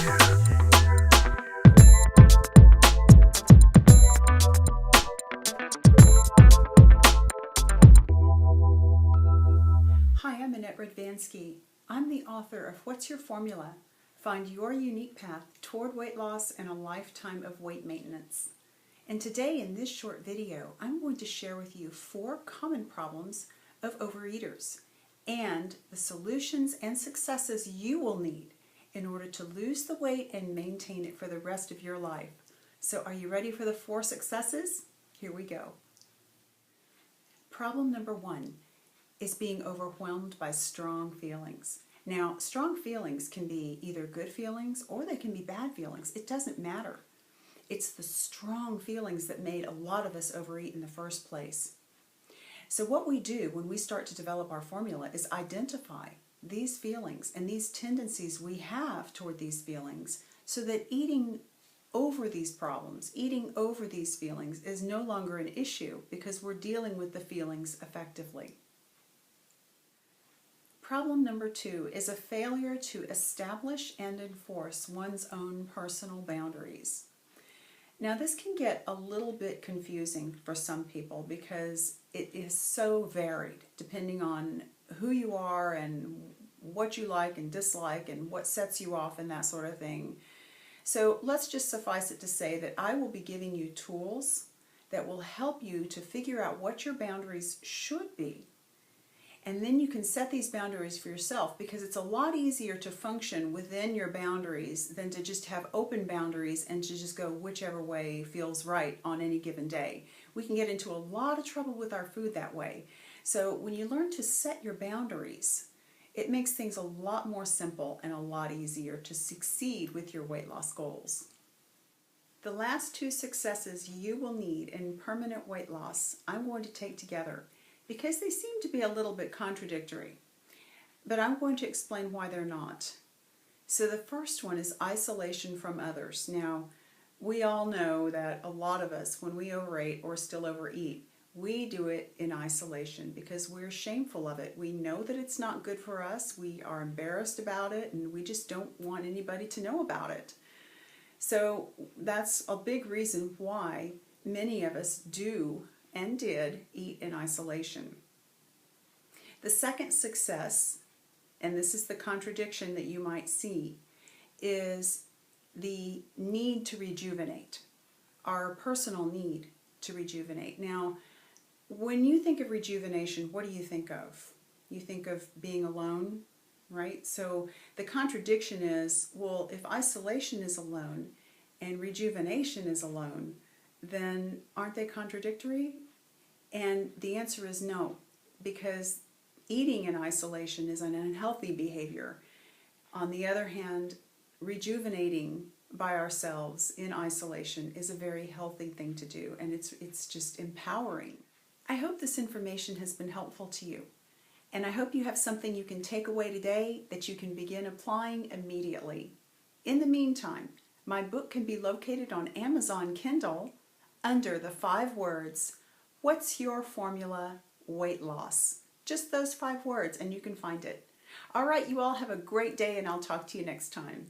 Hi, I'm Annette Radvansky. I'm the author of What's Your Formula? Find your unique path toward weight loss and a lifetime of weight maintenance. And today in this short video, I'm going to share with you 4 common problems of overeaters and the solutions and successes you will need in order to lose the weight and maintain it for the rest of your life. So are you ready for the 4 successes? Here we go. Problem number 1 is being overwhelmed by strong feelings. Now, strong feelings can be either good feelings or they can be bad feelings. It doesn't matter. It's the strong feelings that made a lot of us overeat in the first place. So what we do when we start to develop our formula is identify these feelings and these tendencies we have toward these feelings so that eating over these problems, eating over these feelings is no longer an issue because we're dealing with the feelings effectively. Problem number 2 is a failure to establish and enforce one's own personal boundaries. Now this can get a little bit confusing for some people because it is so varied depending on who you are and what you like and dislike and what sets you off and that sort of thing. So let's just suffice it to say that I will be giving you tools that will help you to figure out what your boundaries should be. And then you can set these boundaries for yourself because it's a lot easier to function within your boundaries than to just have open boundaries and to just go whichever way feels right on any given day. We can get into a lot of trouble with our food that way. So when you learn to set your boundaries, it makes things a lot more simple and a lot easier to succeed with your weight loss goals. The last 2 successes you will need in permanent weight loss, I'm going to take together, because they seem to be a little bit contradictory. But I'm going to explain why they're not. So the first one is isolation from others. Now, we all know that a lot of us, when we overeat or still overeat, we do it in isolation because we're shameful of it. We know that it's not good for us, we are embarrassed about it, and we just don't want anybody to know about it. So that's a big reason why many of us do and did eat in isolation. The second success, and this is the contradiction that you might see, is the need to rejuvenate, our personal need to rejuvenate. Now, when you think of rejuvenation, what do you think of? You think of being alone, right? So the contradiction is, well, if isolation is alone and rejuvenation is alone, then aren't they contradictory? And the answer is no, because eating in isolation is an unhealthy behavior. On the other hand, rejuvenating by ourselves in isolation is a very healthy thing to do, and it's just empowering. I hope this information has been helpful to you, and I hope you have something you can take away today that you can begin applying immediately. In the meantime, my book can be located on Amazon Kindle under the 5 words, What's Your Formula? Weight Loss. Just those 5 words and you can find it. All right, you all have a great day and I'll talk to you next time.